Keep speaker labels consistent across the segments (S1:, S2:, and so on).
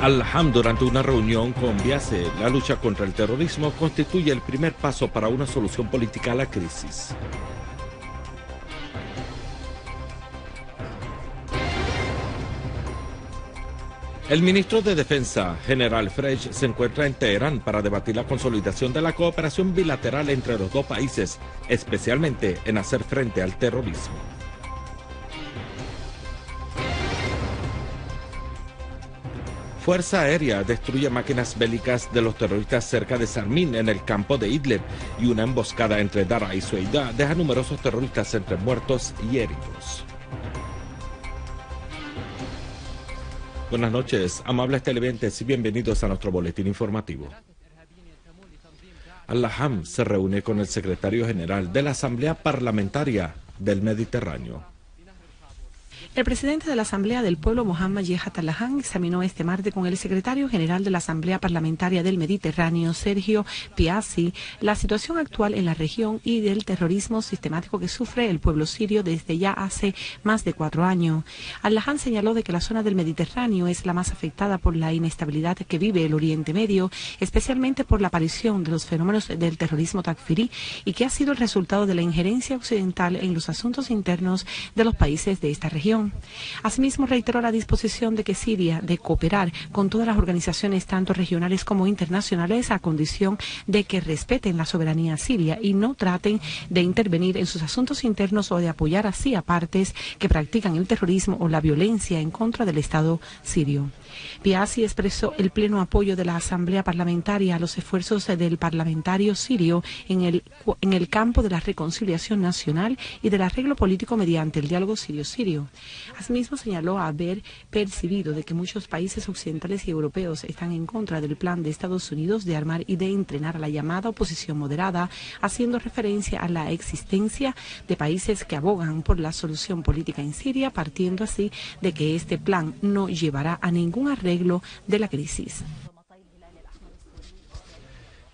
S1: Al-Ham, durante una reunión con Biase, la lucha contra el terrorismo constituye el primer paso para una solución política a la crisis. El ministro de Defensa, General Frege, se encuentra en Teherán para debatir la consolidación de la cooperación bilateral entre los dos países, especialmente en hacer frente al terrorismo. Fuerza Aérea destruye máquinas bélicas de los terroristas cerca de Sarmin, en el campo de Idlib, y una emboscada entre Dara y Sueida deja numerosos terroristas entre muertos y heridos. Buenas noches, amables televidentes, y bienvenidos a nuestro boletín informativo. Al-Ham se reúne con el secretario general de la Asamblea Parlamentaria del Mediterráneo.
S2: El presidente de la Asamblea del Pueblo, Mohammad Jehad Al-Ham, examinó este martes con el secretario general de la Asamblea Parlamentaria del Mediterráneo, Sergio Piazzi, la situación actual en la región y del terrorismo sistemático que sufre el pueblo sirio desde ya hace más de 4 años. Al-Ham señaló de que la zona del Mediterráneo es la más afectada por la inestabilidad que vive el Oriente Medio, especialmente por la aparición de los fenómenos del terrorismo takfirí, y que ha sido el resultado de la injerencia occidental en los asuntos internos de los países de esta región. Asimismo, reiteró la disposición de Siria de cooperar con todas las organizaciones, tanto regionales como internacionales, a condición de que respeten la soberanía siria y no traten de intervenir en sus asuntos internos o de apoyar así a partes que practican el terrorismo o la violencia en contra del Estado sirio. Piazzi expresó el pleno apoyo de la Asamblea Parlamentaria a los esfuerzos del parlamentario sirio en el campo de la reconciliación nacional y del arreglo político mediante el diálogo sirio-sirio. Asimismo, señaló haber percibido de que muchos países occidentales y europeos están en contra del plan de Estados Unidos de armar y de entrenar a la llamada oposición moderada, haciendo referencia a la existencia de países que abogan por la solución política en Siria, partiendo así de que este plan no llevará a ningún arreglo de la crisis.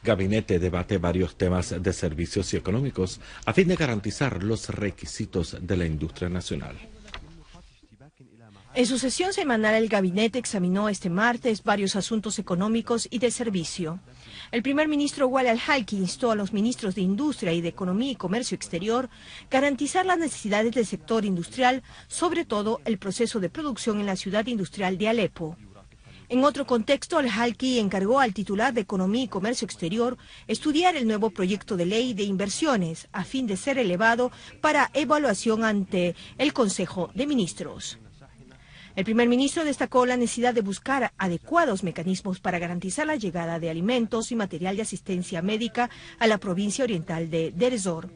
S1: Gabinete debate varios temas de servicios y económicos a fin de garantizar los requisitos de la industria nacional.
S3: En su sesión semanal, el gabinete examinó este martes varios asuntos económicos y de servicio. El primer ministro Wali al-Halki instó a los ministros de Industria y de Economía y Comercio Exterior garantizar las necesidades del sector industrial, sobre todo el proceso de producción en la ciudad industrial de Alepo. En otro contexto, al-Halki encargó al titular de Economía y Comercio Exterior estudiar el nuevo proyecto de ley de inversiones a fin de ser elevado para evaluación ante el Consejo de Ministros. El primer ministro destacó la necesidad de buscar adecuados mecanismos para garantizar la llegada de alimentos y material de asistencia médica a la provincia oriental de Deir ez-Zor.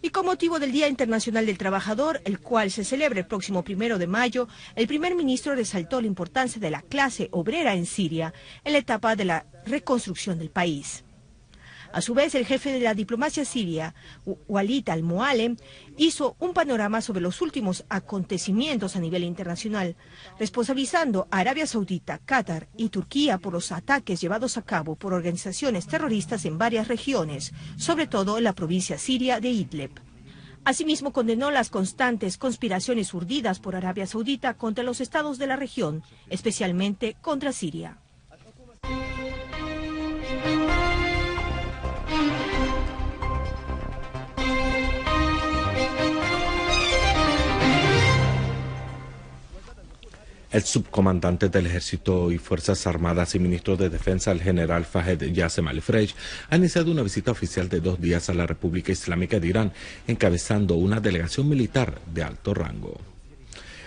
S3: Y con motivo del Día Internacional del Trabajador, el cual se celebra el próximo 1 de mayo, el primer ministro resaltó la importancia de la clase obrera en Siria en la etapa de la reconstrucción del país. A su vez, el jefe de la diplomacia siria, Walid al-Mualem, hizo un panorama sobre los últimos acontecimientos a nivel internacional, responsabilizando a Arabia Saudita, Qatar y Turquía por los ataques llevados a cabo por organizaciones terroristas en varias regiones, sobre todo en la provincia siria de Idlib. Asimismo, condenó las constantes conspiraciones urdidas por Arabia Saudita contra los estados de la región, especialmente contra Siria.
S1: El subcomandante del Ejército y Fuerzas Armadas y ministro de Defensa, el general Fahed Yassem al-Frege, ha iniciado una visita oficial de 2 días a la República Islámica de Irán, encabezando una delegación militar de alto rango.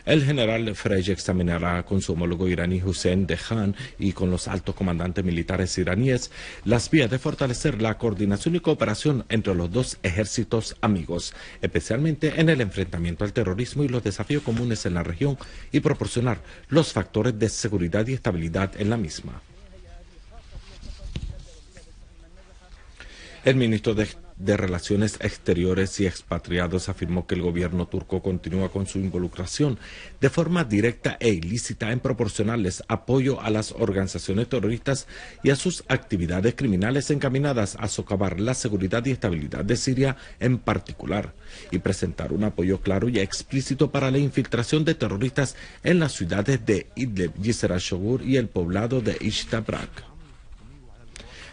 S1: El general Frege examinará con su homólogo iraní Hussein Dehan y con los altos comandantes militares iraníes las vías de fortalecer la coordinación y cooperación entre los dos ejércitos amigos, especialmente en el enfrentamiento al terrorismo y los desafíos comunes en la región, y proporcionar los factores de seguridad y estabilidad en la misma. El ministro de Relaciones Exteriores y Expatriados afirmó que el gobierno turco continúa con su involucración de forma directa e ilícita en proporcionarles apoyo a las organizaciones terroristas y a sus actividades criminales encaminadas a socavar la seguridad y estabilidad de Siria en particular, y presentar un apoyo claro y explícito para la infiltración de terroristas en las ciudades de Idlib, Jisr al-Shogur y el poblado de Ishtabrak.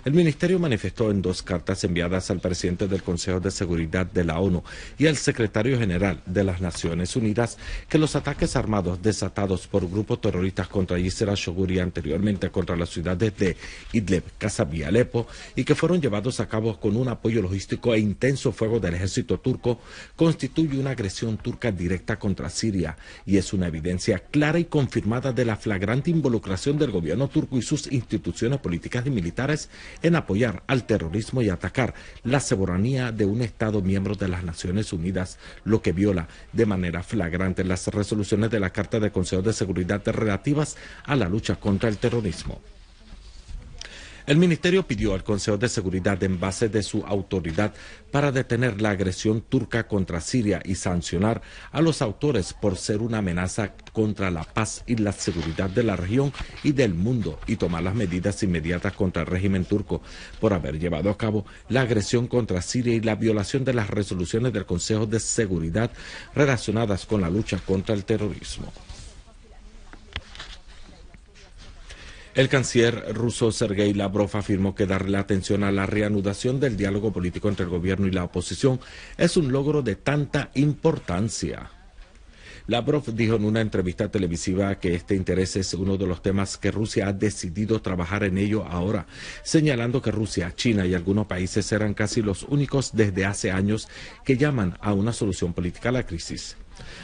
S1: El ministerio manifestó en 2 cartas enviadas al presidente del Consejo de Seguridad de la ONU y al secretario general de las Naciones Unidas que los ataques armados desatados por grupos terroristas contra Jisr al-Shogur y anteriormente contra las ciudades de Idlib, Kasab y Alepo, y que fueron llevados a cabo con un apoyo logístico e intenso fuego del ejército turco, constituye una agresión turca directa contra Siria y es una evidencia clara y confirmada de la flagrante involucración del gobierno turco y sus instituciones políticas y militares en apoyar al terrorismo y atacar la soberanía de un Estado miembro de las Naciones Unidas, lo que viola de manera flagrante las resoluciones de la Carta del Consejo de Seguridad relativas a la lucha contra el terrorismo. El ministerio pidió al Consejo de Seguridad, en base de su autoridad, para detener la agresión turca contra Siria y sancionar a los autores por ser una amenaza contra la paz y la seguridad de la región y del mundo, y tomar las medidas inmediatas contra el régimen turco por haber llevado a cabo la agresión contra Siria y la violación de las resoluciones del Consejo de Seguridad relacionadas con la lucha contra el terrorismo. El canciller ruso Sergei Lavrov afirmó que darle atención a la reanudación del diálogo político entre el gobierno y la oposición es un logro de tanta importancia. Lavrov dijo en una entrevista televisiva que este interés es uno de los temas que Rusia ha decidido trabajar en ello ahora, señalando que Rusia, China y algunos países eran casi los únicos desde hace años que llaman a una solución política a la crisis.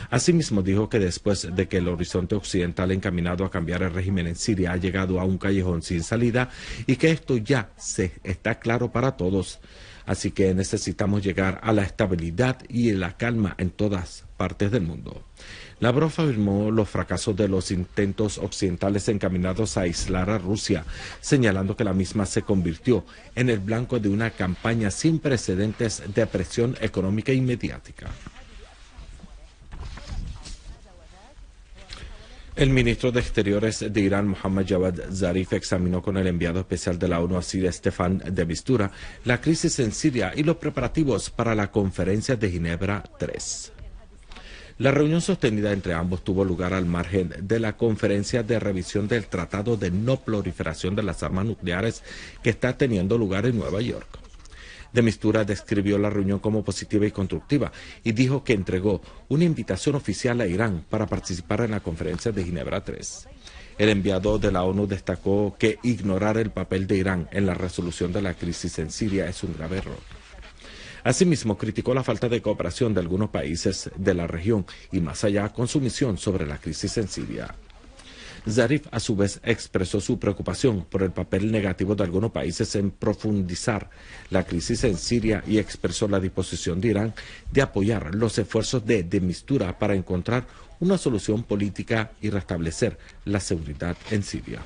S1: Asimismo dijo que después de que el horizonte occidental encaminado a cambiar el régimen en Siria ha llegado a un callejón sin salida y que esto ya está claro para todos, así que necesitamos llegar a la estabilidad y la calma en todas partes del mundo. Lavrov afirmó los fracasos de los intentos occidentales encaminados a aislar a Rusia, señalando que la misma se convirtió en el blanco de una campaña sin precedentes de presión económica y mediática. El ministro de Exteriores de Irán, Mohammad Javad Zarif, examinó con el enviado especial de la ONU a Siria, Staffan de Mistura, la crisis en Siria y los preparativos para la conferencia de Ginebra III. La reunión sostenida entre ambos tuvo lugar al margen de la conferencia de revisión del Tratado de No Proliferación de las Armas Nucleares que está teniendo lugar en Nueva York. De Mistura describió la reunión como positiva y constructiva y dijo que entregó una invitación oficial a Irán para participar en la conferencia de Ginebra III. El enviado de la ONU destacó que ignorar el papel de Irán en la resolución de la crisis en Siria es un grave error. Asimismo, criticó la falta de cooperación de algunos países de la región y más allá con su misión sobre la crisis en Siria. Zarif, a su vez, expresó su preocupación por el papel negativo de algunos países en profundizar la crisis en Siria y expresó la disposición de Irán de apoyar los esfuerzos de Mistura para encontrar una solución política y restablecer la seguridad en Siria.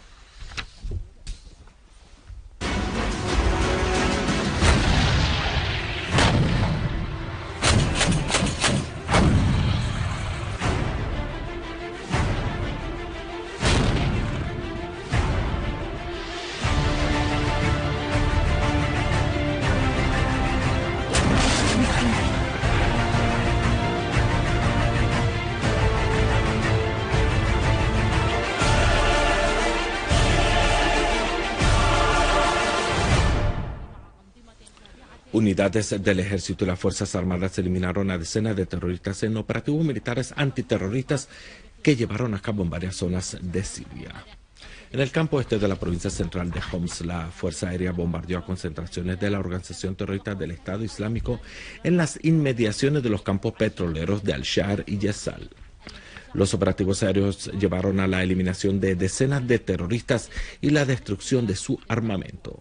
S1: Unidades del Ejército y las Fuerzas Armadas eliminaron a decenas de terroristas en operativos militares antiterroristas que llevaron a cabo en varias zonas de Siria. En el campo este de la provincia central de Homs, la Fuerza Aérea bombardeó a concentraciones de la organización terrorista del Estado Islámico en las inmediaciones de los campos petroleros de Al-Shahr y Yesal. Los operativos aéreos llevaron a la eliminación de decenas de terroristas y la destrucción de su armamento.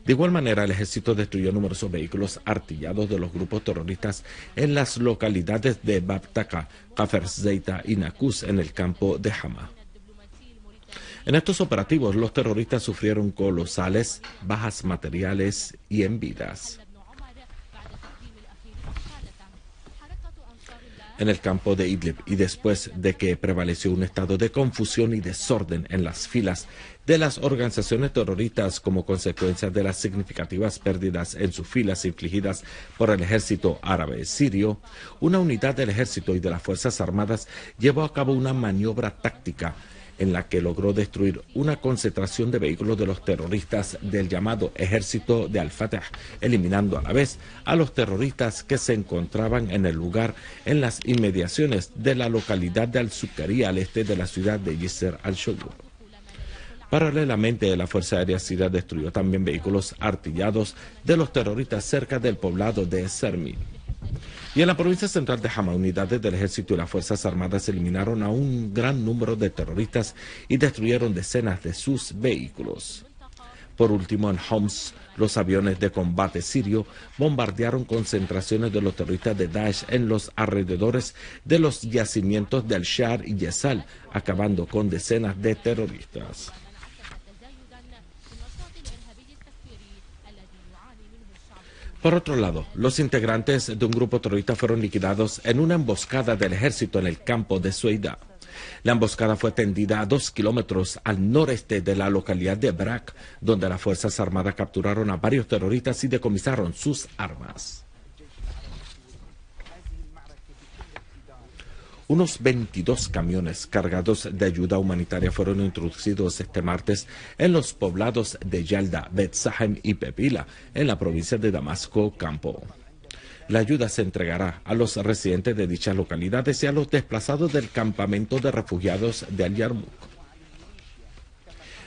S1: De igual manera, el ejército destruyó numerosos vehículos artillados de los grupos terroristas en las localidades de Bab Taka, Kafr Zeita y Nakus en el campo de Hama. En estos operativos, los terroristas sufrieron colosales bajas materiales y en vidas. En el campo de Idlib, y después de que prevaleció un estado de confusión y desorden en las filas de las organizaciones terroristas como consecuencia de las significativas pérdidas en sus filas infligidas por el ejército árabe sirio, una unidad del ejército y de las Fuerzas Armadas llevó a cabo una maniobra táctica en la que logró destruir una concentración de vehículos de los terroristas del llamado Ejército de Al-Fatah, eliminando a la vez a los terroristas que se encontraban en el lugar en las inmediaciones de la localidad de Al-Suqaría, al este de la ciudad de Jisr al-Shuyur. Paralelamente, la Fuerza Aérea Siria destruyó también vehículos artillados de los terroristas cerca del poblado de Sermi. Y en la provincia central de Hama, unidades del ejército y las Fuerzas Armadas eliminaron a un gran número de terroristas y destruyeron decenas de sus vehículos. Por último, en Homs, los aviones de combate sirio bombardearon concentraciones de los terroristas de Daesh en los alrededores de los yacimientos de Al-Shar y Yesal, acabando con decenas de terroristas. Por otro lado, los integrantes de un grupo terrorista fueron liquidados en una emboscada del ejército en el campo de Sueida. La emboscada fue tendida a 2 kilómetros al noreste de la localidad de Brak, donde las Fuerzas Armadas capturaron a varios terroristas y decomisaron sus armas. Unos 22 camiones cargados de ayuda humanitaria fueron introducidos este martes en los poblados de Yalda, Bet Sahem y Pepila, en la provincia de Damasco, Campo. La ayuda se entregará a los residentes de dichas localidades y a los desplazados del campamento de refugiados de Al-Yarmouk.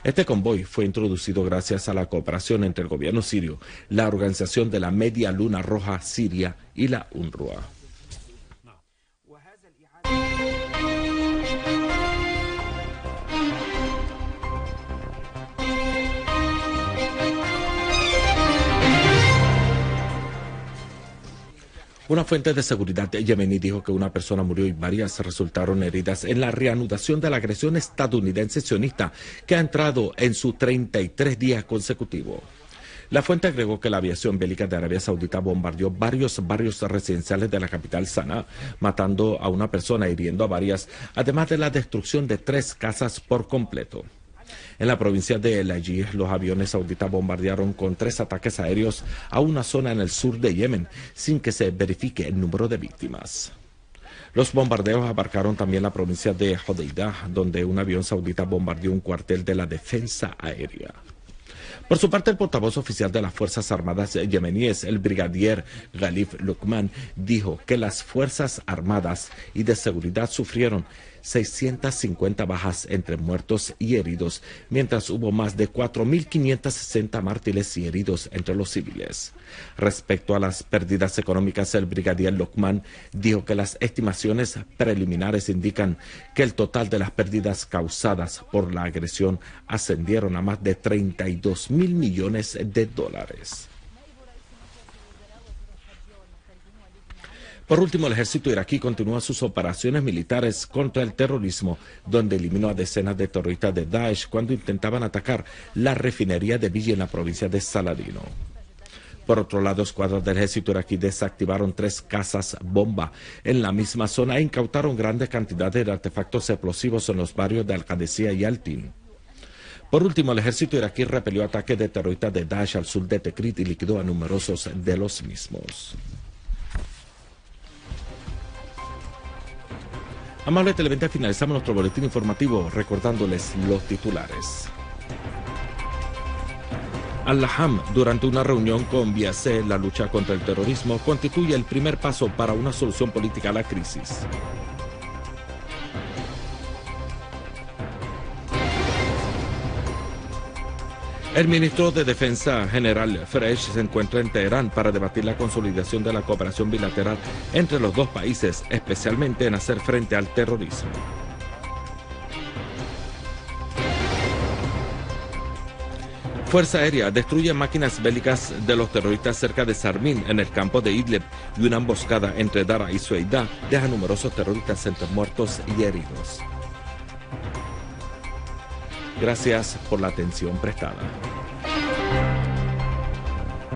S1: Este convoy fue introducido gracias a la cooperación entre el gobierno sirio, la organización de la Media Luna Roja Siria y la UNRWA. Una fuente de seguridad yemení dijo que una persona murió y varias resultaron heridas en la reanudación de la agresión estadounidense sionista que ha entrado en su 33 días consecutivo. La fuente agregó que la aviación bélica de Arabia Saudita bombardeó varios barrios residenciales de la capital Sanaa, matando a una persona y hiriendo a varias, además de la destrucción de 3 casas por completo. En la provincia de El Aji, los aviones sauditas bombardearon con 3 ataques aéreos a una zona en el sur de Yemen, sin que se verifique el número de víctimas. Los bombardeos abarcaron también la provincia de Hodeidah, donde un avión saudita bombardeó un cuartel de la defensa aérea. Por su parte, el portavoz oficial de las Fuerzas Armadas yemeníes, el brigadier Ghalib Luqman, dijo que las Fuerzas Armadas y de Seguridad sufrieron 650 bajas entre muertos y heridos, mientras hubo más de 4.560 mártires y heridos entre los civiles. Respecto a las pérdidas económicas, el brigadier Luqman dijo que las estimaciones preliminares indican que el total de las pérdidas causadas por la agresión ascendieron a más de 32.000 millones de dólares. Por último, el ejército iraquí continúa sus operaciones militares contra el terrorismo, donde eliminó a decenas de terroristas de Daesh cuando intentaban atacar la refinería de Billi en la provincia de Saladino. Por otro lado, escuadras del ejército iraquí desactivaron 3 casas bomba en la misma zona e incautaron grandes cantidades de artefactos explosivos en los barrios de Al-Qadisiyah y Al-Tin. Por último, el ejército iraquí repelió ataques de terroristas de Daesh al sur de Tikrit y liquidó a numerosos de los mismos. Amable televidente, finalizamos nuestro boletín informativo recordándoles los titulares. Al-Laham, durante una reunión con BIAC, la lucha contra el terrorismo constituye el primer paso para una solución política a la crisis. El ministro de Defensa General Fresh se encuentra en Teherán para debatir la consolidación de la cooperación bilateral entre los dos países, especialmente en hacer frente al terrorismo. Fuerza Aérea destruye máquinas bélicas de los terroristas cerca de Sarmin, en el campo de Idlib, y una emboscada entre Dara y Sueida deja numerosos terroristas entre muertos y heridos. Gracias por la atención prestada.